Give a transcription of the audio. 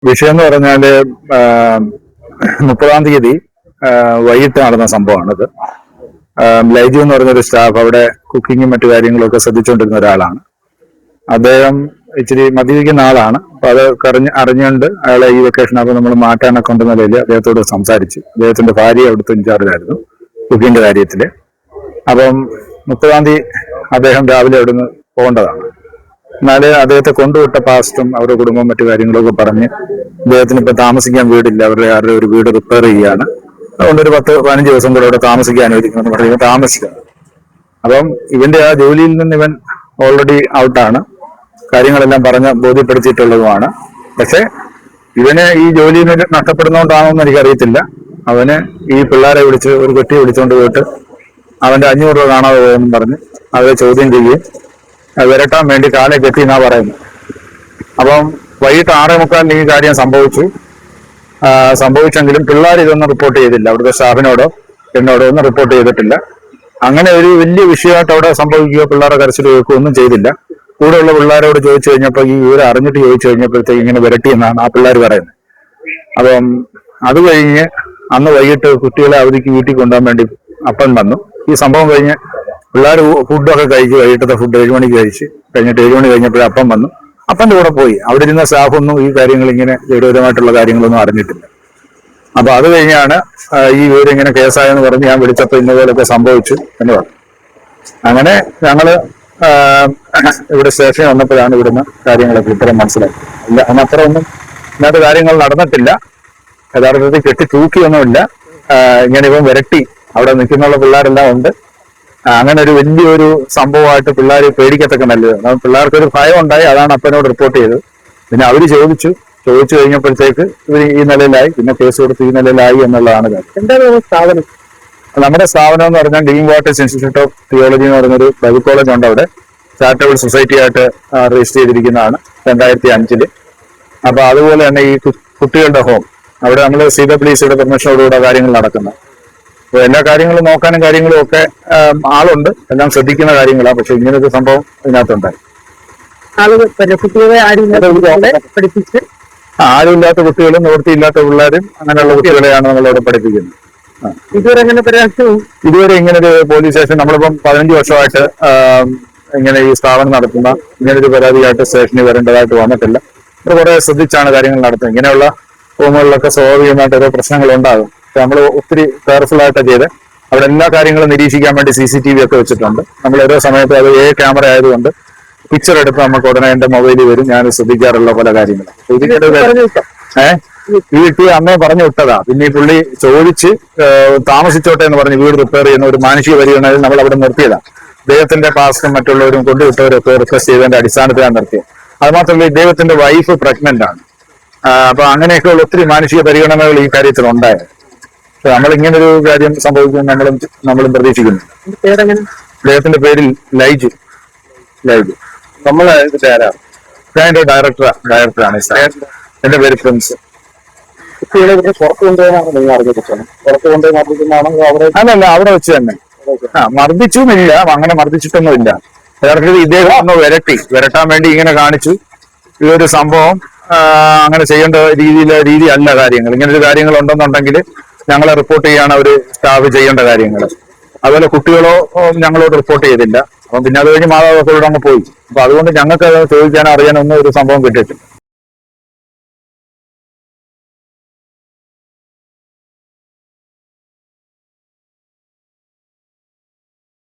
വിഷയം എന്ന് പറഞ്ഞാല് 30-ാം തീയതി വൈകിട്ട് നടന്ന സംഭവമാണിത്. ലൈജു എന്ന് പറഞ്ഞൊരു സ്റ്റാഫ് അവിടെ കുക്കിങ്ങും മറ്റു കാര്യങ്ങളും ഒക്കെ ശ്രദ്ധിച്ചുകൊണ്ടിരുന്ന ഒരാളാണ്. അദ്ദേഹം ഇച്ചിരി മദ്യപിക്കുന്ന ആളാണ്. അപ്പൊ അത് അറിഞ്ഞുകൊണ്ട് അയാളെ ഈ വെക്കേഷനകത്ത് നമ്മൾ മാറ്റാനൊക്കെ ഉണ്ടെന്ന നിലയിൽ അദ്ദേഹത്തോട് സംസാരിച്ചു. അദ്ദേഹത്തിന്റെ ഭാര്യ അവിടുത്തെ ഇൻചാർജായിരുന്നു കുക്കിങ്ങിന്റെ കാര്യത്തില്. അപ്പം 30-ാം തീയതി അദ്ദേഹം രാവിലെ അവിടുന്ന് പോകേണ്ടതാണ്. എന്നാല് അദ്ദേഹത്തെ കൊണ്ടുവിട്ട പാസ്റ്റും അവരുടെ കുടുംബം മറ്റു കാര്യങ്ങളൊക്കെ പറഞ്ഞ് അദ്ദേഹത്തിന് ഇപ്പൊ താമസിക്കാൻ വീടില്ല, അവരുടെ ആരുടെ ഒരു വീട് റിപ്പയർ ചെയ്യുകയാണ്, അതുകൊണ്ട് ഒരു 10-15 ദിവസം കൂടെ ഇവിടെ താമസിക്കാൻ അനുവദിക്കുമെന്ന് പറയുമ്പോൾ താമസിക്കുക. അപ്പം ഇവന്റെ ആ ജോലിയിൽ നിന്ന് ഇവൻ ഓൾറെഡി ഔട്ടാണ്, കാര്യങ്ങളെല്ലാം പറഞ്ഞ് ബോധ്യപ്പെടുത്തിയിട്ടുള്ളതുമാണ്. പക്ഷെ ഇവന് ഈ ജോലി നഷ്ടപ്പെടുന്നോണ്ടാണോ എന്ന് എനിക്കറിയത്തില്ല. അവന് ഈ പിള്ളേരെ വിളിച്ച് ഒരു കുട്ടിയെ വിളിച്ചുകൊണ്ട് പോയിട്ട് അവന്റെ 500 രൂപ കാണാതെ പോയെന്നും പറഞ്ഞ് അവരെ ചോദ്യം ചെയ്യുകയും വിരട്ടാൻ വേണ്ടി കാലെ കെട്ടി എന്നാ പറയുന്നത്. അപ്പം വൈകിട്ട് 6:45 ഈ കാര്യം സംഭവിച്ചെങ്കിലും പിള്ളേർ ഇതൊന്നും റിപ്പോർട്ട് ചെയ്തില്ല. അവിടുത്തെ സ്റ്റാഫിനോടോ എന്നോടോ ഒന്നും റിപ്പോർട്ട് ചെയ്തിട്ടില്ല. അങ്ങനെ ഒരു വലിയ വിഷയമായിട്ട് അവിടെ സംഭവിക്കുകയോ പിള്ളേരെ കരച്ചിൽ കേൾക്കുകയോ ഒന്നും ചെയ്തില്ല. കൂടെയുള്ള പിള്ളേരോട് ചോദിച്ചു കഴിഞ്ഞപ്പോൾ ഈ ഇവരെ അറിഞ്ഞിട്ട് ചോദിച്ചു കഴിഞ്ഞപ്പോഴത്തേക്ക് ഇങ്ങനെ വിരട്ടിയെന്നാണ് ആ പിള്ളേർ പറയുന്നത്. അപ്പം അത് കഴിഞ്ഞ് അന്ന് വൈകിട്ട് കുട്ടികളെ അവധിക്ക് വീട്ടിൽ കൊണ്ടുപോകാൻ വേണ്ടി അപ്പൻ വന്നു. ഈ സംഭവം കഴിഞ്ഞ് പിള്ളേർ ഫുഡൊക്കെ കഴിച്ച് വൈകിട്ടത്തെ ഫുഡ് 7 മണിക്ക് കഴിച്ച് കഴിഞ്ഞിട്ട് 7 മണി കഴിഞ്ഞപ്പോഴേ അപ്പം വന്നു. അപ്പൻ്റെ കൂടെ പോയി. അവിടെ ഇരുന്ന സ്റ്റാഫൊന്നും ഈ കാര്യങ്ങൾ ഇങ്ങനെ ജഡപരമായിട്ടുള്ള കാര്യങ്ങളൊന്നും അറിഞ്ഞിട്ടില്ല. അപ്പൊ അത് കഴിഞ്ഞാണ് ഈ വിവരം ഇങ്ങനെ കേസായെന്ന് പറഞ്ഞ് ഞാൻ വിളിച്ചപ്പോൾ ഇന്നപോലൊക്കെ സംഭവിച്ചു എന്ന് പറഞ്ഞു. അങ്ങനെ ഞങ്ങള് ഇവിടെ സ്റ്റേഷനിൽ വന്നപ്പോഴാണ് ഇവിടുന്ന് കാര്യങ്ങളൊക്കെ ഇത്രയും മനസ്സിലാക്കി. ഇല്ല അന്നത്ര ഒന്നും ഇന്നത്തെ കാര്യങ്ങൾ നടന്നിട്ടില്ല. യഥാർത്ഥത്തിൽ കെട്ടി തൂക്കിയൊന്നുമില്ല. ഇങ്ങനെ ഇവൻ വിരട്ടി അവിടെ നിൽക്കുന്നുള്ള പിള്ളേരെല്ലാം ഉണ്ട്. അങ്ങനെ ഒരു വലിയൊരു സംഭവമായിട്ട് പിള്ളേർ പേടിക്കത്തക്ക നല്ലത്. പിള്ളേർക്കൊരു ഭയം ഉണ്ടായി, അതാണ് അപ്പനോട് റിപ്പോർട്ട് ചെയ്തത്. പിന്നെ അവര് ചോദിച്ചു കഴിഞ്ഞപ്പോഴത്തേക്ക് ഇവർ ഈ നിലയിലായി, പിന്നെ കേസ് കൊടുത്ത് ഈ നിലയിലായി എന്നുള്ളതാണ് കാര്യം. എന്താണ് സ്ഥാപനം? നമ്മുടെ സ്ഥാപനം എന്ന് പറഞ്ഞാൽ dream waters institute of theology എന്ന് പറഞ്ഞൊരു ബൈബിൾ കോളേജ് ഉണ്ട്. അവിടെ ചാരിറ്റബിൾ സൊസൈറ്റി ആയിട്ട് രജിസ്റ്റർ ചെയ്തിരിക്കുന്നതാണ് 2005. അപ്പൊ അതുപോലെ തന്നെ ഈ കുട്ടികളുടെ ഹോം, അവിടെ നമ്മൾ CWCയുടെ പെർമിഷനോടുകൂടെ കാര്യങ്ങൾ നടക്കുന്നത്. അപ്പൊ എല്ലാ കാര്യങ്ങളും നോക്കാനും കാര്യങ്ങളും ഒക്കെ ആളുണ്ട്, എല്ലാം ശ്രദ്ധിക്കുന്ന കാര്യങ്ങളാണ്. പക്ഷെ ഇങ്ങനൊരു സംഭവം ഇതിനകത്തുണ്ടായി. ആരുമില്ലാത്ത കുട്ടികളും നിവൃത്തിയില്ലാത്ത പിള്ളേരും അങ്ങനെയുള്ള കുട്ടികളെയാണ് നമ്മളവിടെ പഠിപ്പിക്കുന്നത്. ഇതുവരെ ഇങ്ങനെ ഒരു പോലീസ് സ്റ്റേഷൻ നമ്മളിപ്പം 15 വർഷമായിട്ട് ഇങ്ങനെ ഈ സ്ഥാപനം നടത്തുന്ന ഇങ്ങനൊരു പരാതിയായിട്ട് സ്റ്റേഷനിൽ വരേണ്ടതായിട്ട് വന്നിട്ടില്ല. ഇത് കുറെ ശ്രദ്ധിച്ചാണ് കാര്യങ്ങൾ നടത്തുന്നത്. ഇങ്ങനെയുള്ള റൂമുകളിലൊക്കെ സ്വാഭാവികമായിട്ട് ഓരോ പ്രശ്നങ്ങൾ ഉണ്ടാകും. നമ്മൾ ഒത്തിരി കെയർഫുൾ ആയിട്ട് ചെയ്ത് അവിടെ എല്ലാ കാര്യങ്ങളും നിരീക്ഷിക്കാൻ വേണ്ടി CCTV ഒക്കെ വെച്ചിട്ടുണ്ട്. നമ്മൾ ഓരോ സമയത്ത് അത് ക്യാമറ ആയതുകൊണ്ട് പിക്ചർ എടുത്ത് നമുക്ക് ഉടനെ എന്റെ മൊബൈലിൽ വരും. ഞാൻ ശ്രദ്ധിക്കാറുള്ള പല കാര്യങ്ങളും. വീട്ടിൽ അമ്മയെ പറഞ്ഞു വിട്ടതാ. പിന്നെ ഈ പുള്ളി ചോദിച്ച് താമസിച്ചോട്ടെ എന്ന് പറഞ്ഞ് വീട് റിപ്പയർ ചെയ്യുന്ന ഒരു മാനുഷിക പരിഗണനയിൽ നമ്മൾ അവിടെ നിർത്തിയതാണ്. ഇദ്ദേഹത്തിന്റെ പാസ്റ്റും മറ്റുള്ളവരും കൊണ്ടുവിട്ടവരൊക്കെ റിക്വസ്റ്റ് ചെയ്തതിന്റെ അടിസ്ഥാനത്തിലാണ് നിർത്തിയത്. അത് മാത്രമല്ല ഇദ്ദേഹത്തിന്റെ വൈഫ് പ്രഗ്നന്റ് ആണ്. അപ്പൊ അങ്ങനെയൊക്കെയുള്ള ഒത്തിരി മാനുഷിക പരിഗണനകൾ ഈ കാര്യത്തിൽ ഉണ്ടായത്. നമ്മൾ ഇങ്ങനൊരു കാര്യം സംഭവിക്കും നമ്മളും പ്രതീക്ഷിക്കുന്നു. അദ്ദേഹത്തിന്റെ പേരിൽ ലൈജു. നമ്മള് ഞാൻ എന്റെ ഡയറക്ടറാണ്. എന്റെ പേര് പ്രിൻസ്. അല്ലല്ല, അവിടെ വെച്ച് തന്നെ മർദ്ദിച്ചുമില്ല, അങ്ങനെ മർദ്ദിച്ചിട്ടൊന്നുമില്ല. യഥാർത്ഥത്തിൽ ഇദ്ദേഹം ഒന്ന് വിരട്ടാൻ വേണ്ടി ഇങ്ങനെ കാണിച്ചു. ഈ ഒരു സംഭവം അങ്ങനെ ചെയ്യേണ്ട രീതി അല്ല കാര്യങ്ങൾ. ഇങ്ങനൊരു കാര്യങ്ങൾ ഉണ്ടെന്നുണ്ടെങ്കിൽ ഞങ്ങളെ റിപ്പോർട്ട് ചെയ്യാണ് അവർ സ്റ്റാഫ് ചെയ്യേണ്ട കാര്യങ്ങൾ. അതുപോലെ കുട്ടികളോ ഞങ്ങളോട് റിപ്പോർട്ട് ചെയ്തില്ല. അപ്പം പിന്നെ അത് കഴിഞ്ഞ് മാതാപിതാക്കളോട് അങ്ങ് പോയി. അപ്പൊ അതുകൊണ്ട് ഞങ്ങൾക്ക് അത് ചോദിക്കാനോ അറിയാനോ ഒന്നും ഒരു സംഭവം കിട്ടിയിട്ടില്ല.